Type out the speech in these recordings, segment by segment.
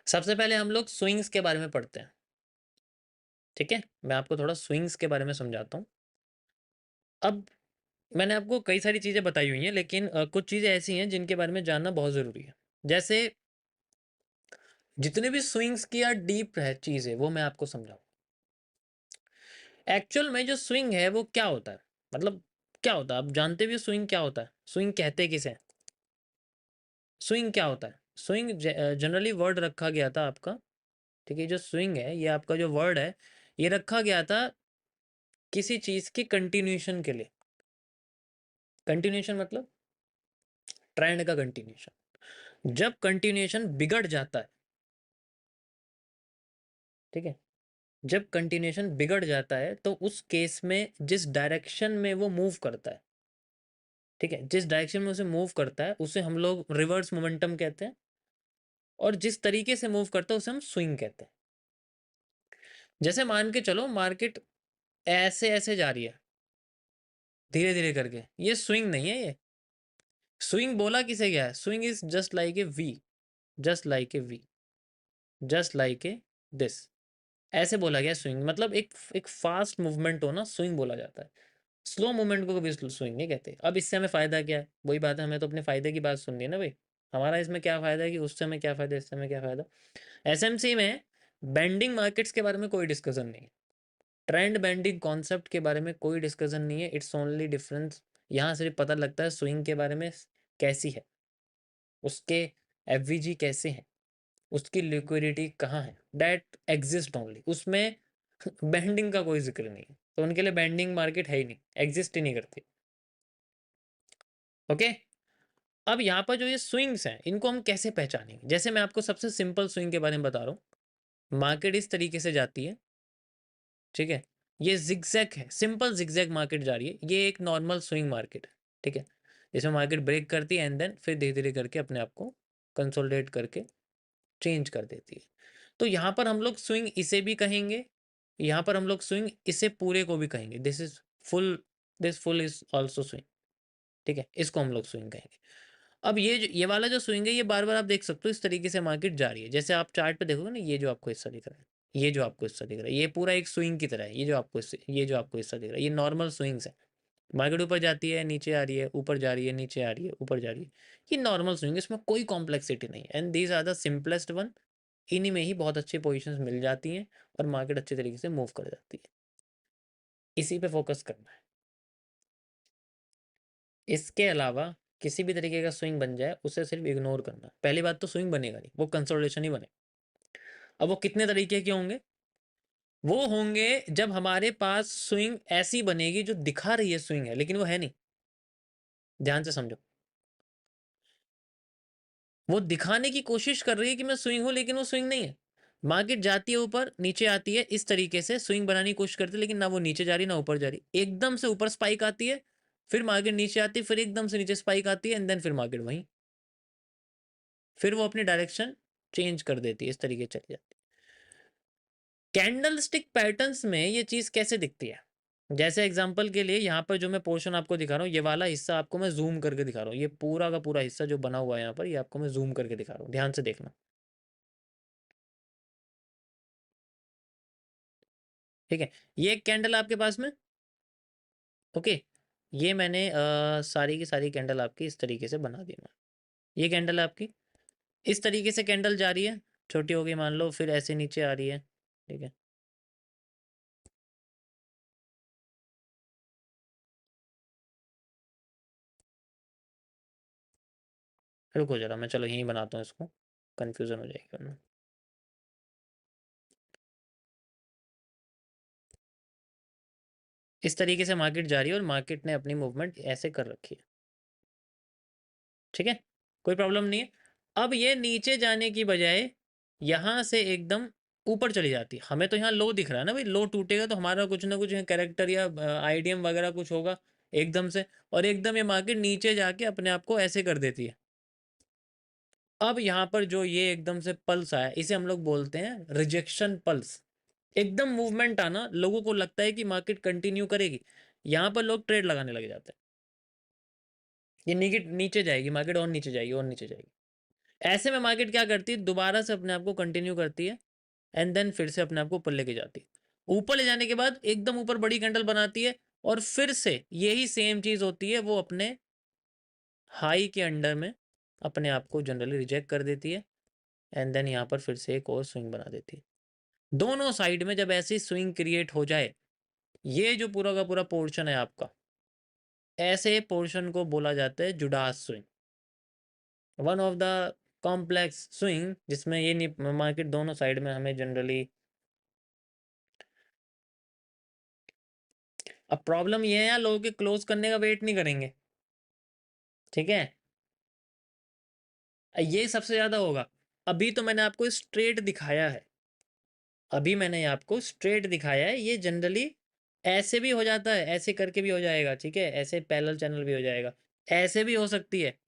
सबसे पहले हम लोग स्विंग्स के बारे में पढ़ते हैं। ठीक है, मैं आपको थोड़ा स्विंग्स के बारे में समझाता हूँ। अब मैंने आपको कई सारी चीज़ें बताई हुई हैं, लेकिन कुछ चीज़ें ऐसी हैं जिनके बारे में जानना बहुत ज़रूरी है। जैसे जितने भी स्विंग्स की या डीप है चीज़ है, वो मैं आपको समझाऊँ। एक्चुअल में जो स्विंग है वो क्या होता है? मतलब क्या होता है? आप जानते भी हो स्विंग क्या होता है? स्विंग कहते किसे हैं? स्विंग क्या होता है? स्विंग जनरली वर्ड रखा गया था आपका, ठीक है? जो स्विंग है, ये आपका जो वर्ड है, ये रखा गया था किसी चीज़ की कंटिन्यूएशन के लिए। कंटिन्यूएशन मतलब ट्रेंड का कंटिन्यूएशन। जब कंटिन्यूएशन बिगड़ जाता है, ठीक है? जब कंटिन्यूएशन बिगड़ जाता है, तो उस केस में जिस डायरेक्शन में वो मूव करता है, ठीक है? जिस डायरेक्शन में उसे मूव करता है, उसे हम लोग रिवर्स मोमेंटम कहते हैं, और जिस तरीके से मूव करता है, उसे हम स्विंग कहते हैं। जैसे मान के चलो मार्केट ऐसे-ऐसे जा रही है, धीरे-धीरे करके, ये स्विंग नहीं है ये। स्विंग बोला किसे गया है? Swing is just like A V, just like A V, just like a this. ऐसे बोला गया स्विंग, मतलब एक एक फास्ट मूवमेंट हो ना, स्विंग बोला जाता है। स्लो मूवमेंट को कभी स्विंग नहीं कहते। अब इससे हमें फ़ायदा क्या है? वही बात है, हमें तो अपने फ़ायदे की बात सुननी है ना भई। हमारा इसमें क्या फ़ायदा है कि उससे हमें क्या फ़ायदा है, इससे हमें क्या फ़ायदा? एसएमसी में बेंडिंग मार्केट्स के बारे में कोई डिस्कशन नहीं है। ट्रेंड बेंडिंग कॉन्सेप्ट के बारे में कोई डिस्कशन नहीं है। इट्स ओनली डिफरेंस, यहाँ सिर्फ पता लगता है स्विंग के बारे में कैसी है, उसके एफवीजी कैसे हैं, उसकी लिक्विडिटी कहाँ है, दैट एग्जिस्ट ओनली। उसमें बेंडिंग का कोई जिक्र नहीं है, तो उनके लिए बेंडिंग मार्केट है ही नहीं, एग्जिस्ट ही नहीं करती। ओके, अब यहाँ पर जो ये स्विंग्स हैं, इनको हम कैसे पहचानेंगे? जैसे मैं आपको सबसे सिंपल स्विंग के बारे में बता रहा हूँ। मार्केट इस तरीके से जाती है, ठीक है? ये ज़िगज़ैग है, सिंपल ज़िगज़ैग मार्केट जा रही है। ये एक नॉर्मल स्विंग मार्केट है, ठीक है? इसमें मार्केट ब्रेक करती है एंड देन फिर धीरे-धीरे करके अपने आप को कंसोलिडेट करके चेंज कर देती है। तो यहाँ पर हम लोग स्विंग इसे भी कहेंगे, यहाँ पर हम लोग स्विंग इसे पूरे को भी कहेंगे। Full this full is also swing, ठीक है? इसको हम लोग स्विंग कहेंगे। अब ये वाला जो स्विंग है, ये बार-बार आप देख सकते हो इस तरीके से मार्केट जा रही है। जैसे आप चार्ट पे देखोगे ना, ये जो आपको हिस्सा दिख रहा है, ये जो आपको हिस्सा दिख रहा है, ये पूरा एक स्विंग की तरह है। ये जो आपको हिस्सा दिख रहा है, ये नॉर्मल स्विंग्स है। मार्केट ऊपर जाती है, नीचे आ रही है, ऊपर जा रही है, नीचे आ रही है, ऊपर जा रही है। ये नॉर्मल स्विंग है, इसमें कोई कॉम्प्लेक्सिटी नहीं है and these are the simplest one. इन्हीं में ही बहुत अच्छी पोज़ीशंस मिल जाती हैं और मार्केट अच्छे तरीके से मूव कर जाती है। इसी पे फ़ोकस करना है। इसके अलावा किसी भी तरीके का स्विंग बन जाए, उसे सिर्फ इग्नोर करना है। पहली बात तो स्विंग बनेगा नहीं, वो कंसोलिडेशन ही बनेगा। अब वो कितने तरीके के होंगे? वो होंगे जब हमारे पास स्विंग ऐसी बनेगी जो दिखा रही है स्विंग है, लेकिन वो है नहीं। ध्यान से समझो। वो दिखाने की कोशिश कर रही है कि मैं स्विंग हूँ, लेकिन वो स्विंग नहीं है। मार्केट जाती है ऊपर, नीचे आती है, इस तरीके से स्विंग बनाने की कोशिश करती है, लेकिन ना वो नीचे जा रही, ना ऊपर जा रही। एकदम से ऊपर स्पाइक आती है, फिर मार्केट नीचे आती है, फिर एकदम से नीचे स्पाइक आती है एंड देन फिर मार्केट वहीं। फिर वो अपनी डायरेक्शन चेंज कर देती है, इस तरीके चली जाती है। कैंडल स्टिक पैटर्न्स में ये चीज़ कैसे दिखती है? जैसे एग्जांपल के लिए यहाँ पर जो मैं पोर्शन आपको दिखा रहा हूँ, ये वाला हिस्सा आपको मैं ज़ूम करके दिखा रहा हूँ। ये पूरा का पूरा हिस्सा जो बना हुआ है यहाँ पर, ये आपको मैं ज़ूम करके दिखा रहा हूँ। ध्यान से देखना, ठीक है? ये एक कैंडल आपके पास में, ओके? ये मैंने सारी की सारी कैंडल आपकी इस तरीके से बना दी मैं। ये कैंडल आपकी इस तरीके से कैंडल जा रही है, छोटी हो गई मान लो, फिर ऐसे नीचे आ रही है, ठीक है? रुको ज़रा, मैं चलो यहीं बनाता हूँ इसको, कन्फ्यूज़न हो जाएगी वरना। इस तरीके से मार्केट जा रही है और मार्केट ने अपनी मूवमेंट ऐसे कर रखी है, ठीक है? कोई प्रॉब्लम नहीं है। अब ये नीचे जाने की बजाय यहाँ से एकदम ऊपर चली जाती है। हमें तो यहाँ लो दिख रहा है ना भाई, लो टूटेगा तो हमारा कुछ ना कुछ कैरेक्टर या आईडीएम वगैरह कुछ होगा एकदम से, और एकदम ये मार्केट नीचे जाके अपने आप को ऐसे कर देती है। अब यहाँ पर जो ये एकदम से पल्स आया, इसे हम लोग बोलते हैं रिजेक्शन पल्स। एकदम मूवमेंट आना, लोगों को लगता है कि मार्केट कंटिन्यू करेगी, यहाँ पर लोग ट्रेड लगाने लग जाते हैं। ये नीचे जाएगी मार्केट, और नीचे जाएगी और नीचे जाएगी। ऐसे में मार्केट क्या करती है, दोबारा से अपने आप को कंटिन्यू करती है एंड देन फिर से अपने आप को ऊपर लेके जाती है। ऊपर ले जाने के बाद एकदम ऊपर बड़ी कैंडल बनाती है और फिर से यही सेम चीज होती है, वो अपने हाई के अंडर में अपने आप को जनरली रिजेक्ट कर देती है एंड देन यहाँ पर फिर से एक और स्विंग बना देती है। दोनों साइड में जब ऐसी स्विंग क्रिएट हो जाए, ये जो पूरा का पूरा पोर्शन है आपका, ऐसे पोर्शन को बोला जाता है Judas swing, one of the complex swing, जिसमें ये नहीं मार्केट दोनों साइड में हमें जनरली। अब प्रॉब्लम ये है यार, लोगों के क्लोज करने का वेट नहीं करेंगे, ठीक है, ये सबसे ज्यादा होगा। अभी तो मैंने आपको स्ट्रेट दिखाया है, अभी मैंने आपको स्ट्रेट दिखाया है, ये जनरली ऐसे भी हो जाता है, ऐसे करके भी हो जाएगा, ठीक है, ऐसे पैरेलल चैनल भी हो जाएगा, ऐसे भी हो सकती है।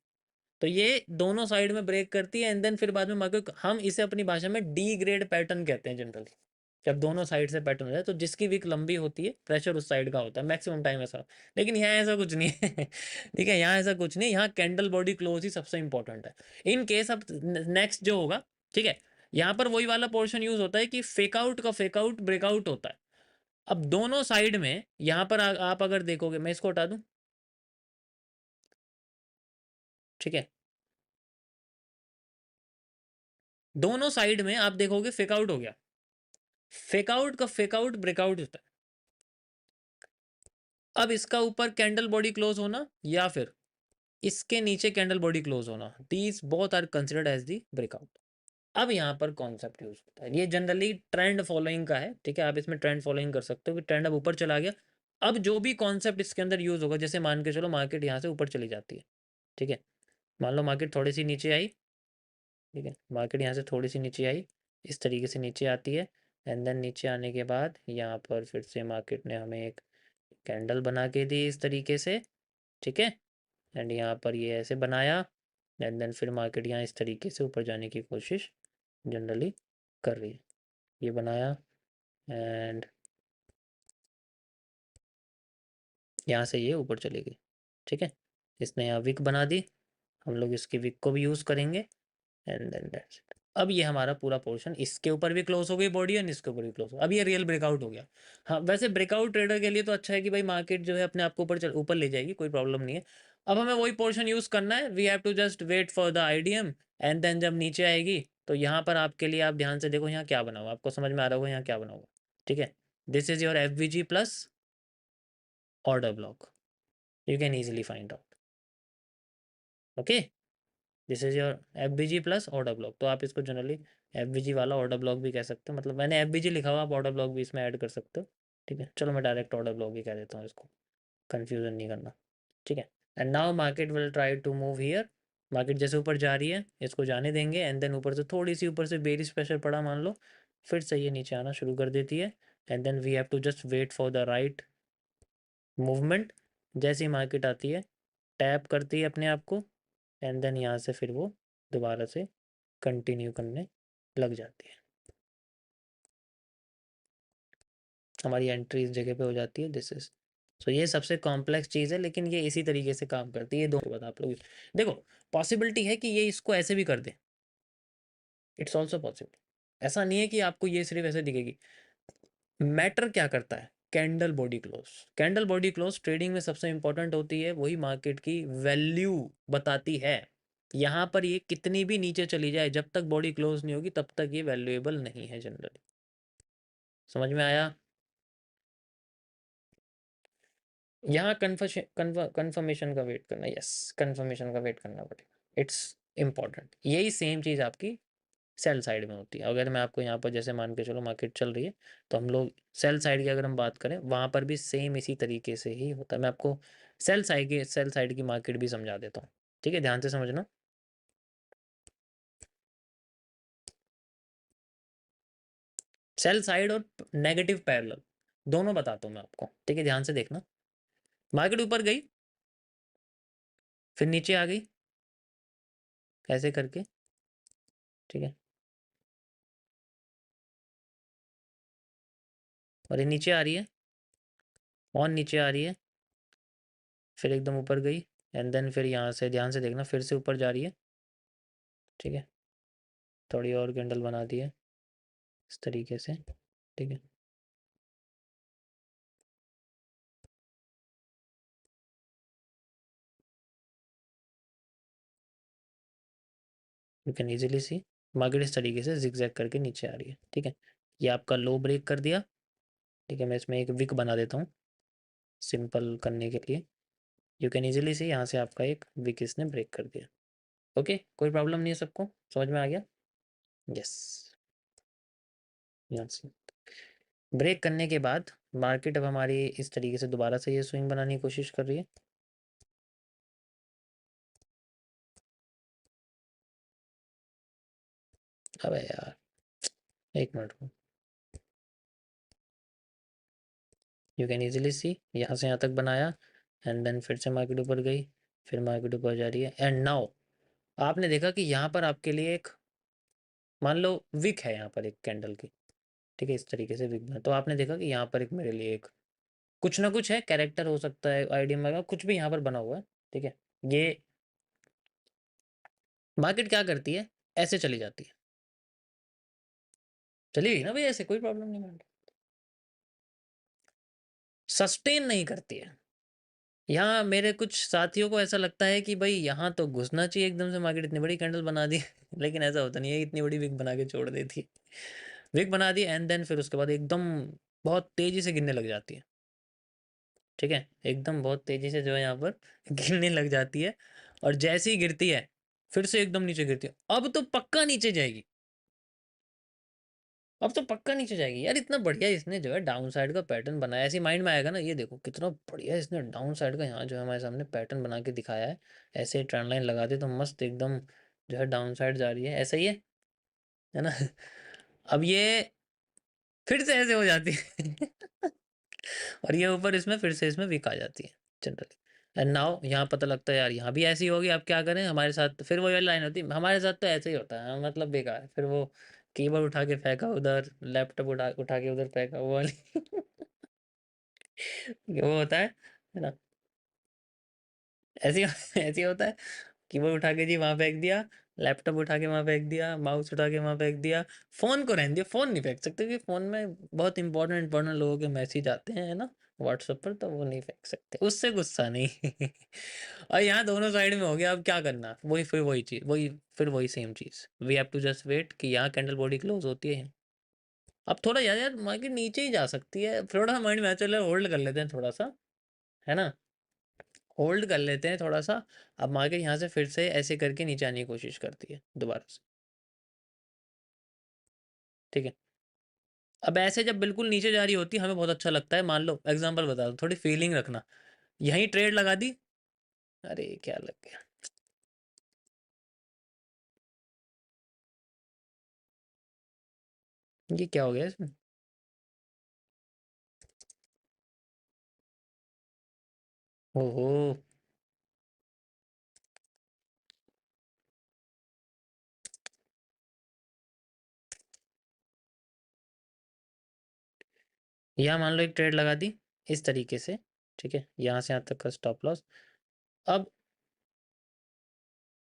तो ये दोनों साइड में ब्रेक करती है एंड देन फिर बाद में मार्केट, हम इसे अपनी भाषा में डी ग्रेड पैटर्न कहते हैं जनरली। जब दोनों साइड से पैटर्न हो जाए तो जिसकी विक लंबी होती है प्रेशर उस साइड का होता है मैक्सिमम टाइम ऐसा। लेकिन यहाँ ऐसा कुछ नहीं है ठीक है, यहाँ ऐसा कुछ नहीं, यहाँ कैंडल बॉडी क्लोज ही सबसे इंपॉर्टेंट है इन केस। अब नेक्स्ट जो होगा, ठीक है, यहाँ पर वही वाला पोर्शन यूज होता है कि फेक आउट का फेक आउट ब्रेकआउट होता है। अब दोनों साइड में यहाँ पर आप अगर देखोगे, मैं इसको हटा दूं, ठीक है, दोनों साइड में आप देखोगे फेक आउट हो गया, फेक आउट का फेक आउट ब्रेकआउट होता है। अब इसका ऊपर कैंडल बॉडी क्लोज होना या फिर इसके नीचे कैंडल बॉडी क्लोज होना, these both are considered as the breakout. अब यहाँ पर कॉन्सेप्ट यूज होता है, ये जनरली ट्रेंड फॉलोइंग का है, ठीक है, आप इसमें ट्रेंड फॉलोइंग कर सकते हो कि ट्रेंड अब ऊपर चला गया। अब जो भी कॉन्सेप्ट इसके अंदर यूज होगा, जैसे मान के चलो मार्केट यहाँ से ऊपर चली जाती है, ठीक है, मान लो मार्केट थोड़ी सी नीचे आई, ठीक है, मार्केट यहाँ से थोड़ी सी नीचे आई, इस तरीके से नीचे आती है एंड देन नीचे आने के बाद यहाँ पर फिर से मार्केट ने हमें एक कैंडल बना के दी इस तरीके से, ठीक है, एंड यहाँ पर ये ऐसे बनाया एंड देन फिर मार्केट यहाँ इस तरीके से ऊपर जाने की कोशिश जनरली कर रही है, ये बनाया एंड यहाँ से ये ऊपर चली गई, ठीक है, इसने यहाँ विक बना दी, हम लोग इसकी विक को भी यूज़ करेंगे एंड देन दैट्स इट। अब ये हमारा पूरा पोर्शन इसके ऊपर भी क्लोज हो गई बॉडी एंड इसके ऊपर भी क्लोज हो, अब ये रियल ब्रेकआउट हो गया। हाँ, वैसे ब्रेकआउट ट्रेडर के लिए तो अच्छा है कि भाई मार्केट जो है अपने आप को ऊपर ले जाएगी, कोई प्रॉब्लम नहीं है। अब हमें वही पोर्शन यूज़ करना है, we have to just wait for the IDM and then जब नीचे आएगी तो यहाँ पर आपके लिए, आप ध्यान से देखो यहाँ क्या बना हुआ, आपको समझ में आ रहा होगा यहाँ क्या बना हुआ, ठीक है, this is your F plus order block, you can easily find out, okay, this is your F plus order block. तो आप इसको जनरली एफ वाला ऑर्डर ब्लॉक भी कह सकते हो, मतलब मैंने एफ लिखा हुआ, आप ऑर्डर ब्लॉक भी इसमें ऐड कर सकते हो, ठीक है, चलो मैं डायरेक्ट ऑर्डर ब्लॉक ही कह देता हूँ इसको, कन्फ्यूजन नहीं करना, ठीक है। And now market will try to move here, market जैसे ऊपर जा रही है इसको जाने देंगे एंड देन ऊपर से थोड़ी सी ऊपर से बेरिश प्रेशर पड़ा मान लो, फिर से ये नीचे आना शुरू कर देती है and then we have to just wait for the right movement. जैसे ही मार्केट आती है टैप करती है अपने आप को एंड देन यहाँ से फिर वो दोबारा से कंटिन्यू करने लग जाती है, हमारी एंट्री इस जगह पे हो जाती है, दिस इज। सो ये सबसे कॉम्प्लेक्स चीज़ है लेकिन ये इसी तरीके से काम करती है, ये दो बात आप लोग देखो, पॉसिबिलिटी है कि ये इसको ऐसे भी कर दे, इट्स ऑल्सो पॉसिबल, ऐसा नहीं है कि आपको ये सिर्फ ऐसे दिखेगी। मैटर क्या करता है, candle body close, candle body close trading में सबसे इंपॉर्टेंट होती है, वही मार्केट की वैल्यू बताती है। यहाँ पर ये कितनी भी नीचे चली जाए, जब तक बॉडी क्लोज नहीं होगी तब तक ये वैल्यूएबल नहीं है जनरली, समझ में आया। यहाँ कन्फर्मेशन का वेट करना, यस, कन्फर्मेशन का वेट करना पड़ेगा, इट्स इंपॉर्टेंट। यही सेम चीज़ आपकी सेल साइड में होती है। अगर मैं आपको यहाँ पर जैसे मान के चलो मार्केट चल रही है तो हम लोग सेल साइड की अगर हम बात करें वहाँ पर भी सेम इसी तरीके से ही होता है। मैं आपको सेल साइड की मार्केट भी समझा देता हूँ, ठीक है, ध्यान से समझना। सेल साइड और नेगेटिव पैरेलल दोनों बताता हूँ मैं आपको, ठीक है, ध्यान से देखना। मार्केट ऊपर गई, फिर नीचे आ गई ऐसे करके, ठीक है, और ये नीचे आ रही है, और नीचे आ रही है, फिर एकदम ऊपर गई एंड देन फिर यहाँ से ध्यान से देखना फिर से ऊपर जा रही है ठीक है, थोड़ी और कैंडल बना दी है इस तरीके से, ठीक है। You can easily C market इस तरीके से जिगजैग करके नीचे आ रही है, ठीक है। ये आपका लो ब्रेक कर दिया, ठीक है। मैं इसमें एक विक बना देता हूँ सिंपल करने के लिए। यू कैन इजीली सी यहाँ से आपका एक विक इसने ब्रेक कर दिया। ओके, कोई प्रॉब्लम नहीं है, सबको समझ में आ गया? यस। यहाँ से ब्रेक करने के बाद मार्केट अब हमारी इस तरीके से दोबारा से ये स्विंग बनाने की कोशिश कर रही है। अबे यार, एक मिनट को, यू कैन इजीली सी यहाँ से यहाँ तक बनाया एंड देन फिर से मार्केट ऊपर गई, फिर मार्केट ऊपर जा रही है एंड नाउ आपने देखा कि यहाँ पर आपके लिए एक, मान लो विक है यहाँ पर एक कैंडल की, ठीक है, इस तरीके से विक बना, तो आपने देखा कि यहाँ पर एक मेरे लिए एक कुछ ना कुछ है, कैरेक्टर हो सकता है, आइडिया में कुछ भी यहाँ पर बना हुआ है, ठीक है। ये मार्केट क्या करती है, ऐसे चली जाती है, चली गई ना भाई, ऐसे कोई प्रॉब्लम नहीं, मार्केट सस्टेन नहीं करती है। यहाँ मेरे कुछ साथियों को ऐसा लगता है कि भाई यहाँ तो घुसना चाहिए एकदम से, मार्केट इतनी बड़ी कैंडल बना दी लेकिन ऐसा होता नहीं है, इतनी बड़ी विक बना के छोड़ देती है। विक बना दी एंड देन फिर उसके बाद एकदम बहुत तेजी से गिरने लग जाती है, ठीक है। एकदम बहुत तेजी से जो है यहाँ पर गिरने लग जाती है, और जैसे ही गिरती है फिर से एकदम नीचे गिरती है, अब तो पक्का नीचे जाएगी, अब तो पक्का नीचे जाएगी यार। इतना बढ़िया इसने जो है डाउन साइड का पैटर्न बनाया, ऐसी माइंड में आएगा ना, ये देखो कितना बढ़िया इसने डाउन साइड का यहाँ जो है हमारे सामने पैटर्न बना के दिखाया है। ऐसे ट्रेंड लाइन लगा दे तो मस्त एकदम जो है डाउन साइड जा रही है, ऐसा ही है ना अब ये फिर से ऐसे हो जाती है और ये ऊपर इसमें फिर से इसमें वीक आ जाती है जनरली। एंड नाउ यहाँ पता लगता है यार यहाँ भी ऐसी होगी, अब क्या करें, हमारे साथ फिर वो लाइन होती है, हमारे साथ तो ऐसे ही होता है, मतलब बेकार, फिर वो कीबोर्ड उठा के फेंका उधर, लैपटॉप उठा उठा के उधर फेंका, वो वाली वो होता है ना, ऐसे ही ऐसे ही होता है। कीबोर्ड उठा के जी वहाँ फेंक दिया, लैपटॉप उठा के वहाँ फेंक दिया, माउस उठा के वहाँ फेंक दिया, फ़ोन को रहने दिया, फ़ोन नहीं फेंक सकते क्योंकि फ़ोन में बहुत इंपॉर्टेंट इंपॉर्टेंट लोगों के मैसेज आते हैं, है ना, व्हाट्सएप पर, तो वो नहीं फेंक सकते, उससे गुस्सा नहीं और यहाँ दोनों साइड में हो गया, अब क्या करना, वही फिर वही चीज़, वही फिर वही सेम चीज़, we have to just wait कि यहाँ कैंडल बॉडी क्लोज होती है। अब थोड़ा यार यार मार्केट नीचे ही जा सकती है, थोड़ा सा माइंड में चलो होल्ड कर लेते हैं थोड़ा सा, है ना, होल्ड कर लेते हैं थोड़ा सा। अब मार्केट यहाँ से फिर से ऐसे करके नीचे आने की कोशिश करती है दोबारा से, ठीक है। अब ऐसे जब बिल्कुल नीचे जा रही होती है हमें बहुत अच्छा लगता है, मान लो एग्जांपल बता दो, थोड़ी फीलिंग रखना, यहीं ट्रेड लगा दी, अरे क्या लग गया, ये क्या हो गया इसमें, ओहो, यहाँ मान लो एक ट्रेड लगा दी इस तरीके से, ठीक है, यहाँ से यहाँ तक का स्टॉप लॉस। अब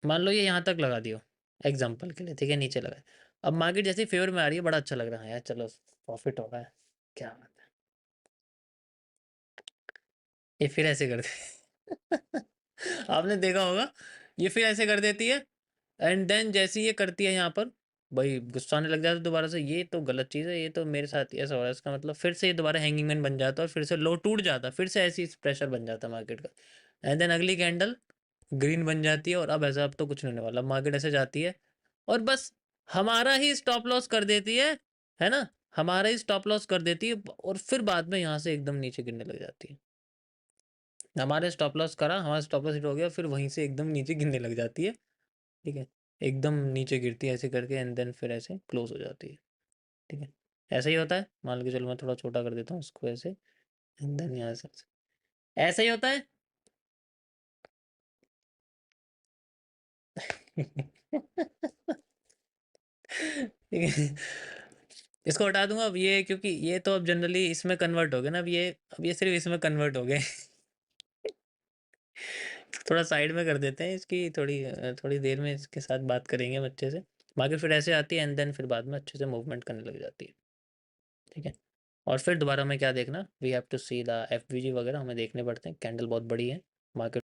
मान लो ये यहाँ तक लगा दियो एग्जाम्पल के लिए, ठीक है, नीचे लगा, अब मार्केट जैसे फेवर में आ रही है, बड़ा अच्छा लग रहा है यार, चलो प्रॉफिट हो रहा है, क्या बात है, ये फिर ऐसे कर दे आपने देखा होगा, ये फिर ऐसे कर देती है एंड देन जैसे ये करती है यहाँ पर, भाई गुस्सा आने लग जाता है दोबारा से, ये तो गलत चीज़ है, ये तो मेरे साथ ही ऐसा हो रहा है, इसका मतलब फिर से ये दोबारा हैंगिंग मैन बन जाता है और फिर से लो टूट जाता है, फिर से ऐसी प्रेशर बन जाता है मार्केट का, एंड देन अगली कैंडल ग्रीन बन जाती है, और अब ऐसा अब तो कुछ नहीं होने वाला, मार्केट ऐसे जाती है और बस हमारा ही स्टॉप लॉस कर देती है ना, हमारा ही स्टॉप लॉस कर देती है, और फिर बाद में यहाँ से एकदम नीचे गिरने लग जाती है, हमारे स्टॉप लॉस करा, हमारा स्टॉप लॉस हिट हो गया, फिर वहीं से एकदम नीचे गिरने लग जाती है, ठीक है, एकदम नीचे गिरती है ऐसे करके एंड देन फिर ऐसे क्लोज हो जाती है, ठीक है। ऐसा ही होता है, मान लो, चलो मैं थोड़ा छोटा कर देता हूँ उसको ऐसे, एंड देन यहाँ से ऐसा ही होता है ठीक है, इसको हटा दूंगा अब ये, क्योंकि ये तो अब जनरली इसमें कन्वर्ट हो गए ना, अब ये सिर्फ इसमें कन्वर्ट हो गए थोड़ा साइड में कर देते हैं इसकी, थोड़ी देर में इसके साथ बात करेंगे हम अच्छे से। बाकी फिर ऐसे आती है एंड देन फिर बाद में अच्छे से मूवमेंट करने लग जाती है। ठीक है। और फिर दोबारा हमें क्या देखना, we have to see the FVG वगैरह हमें देखने पड़ते हैं। कैंडल बहुत बड़ी है, मार्केट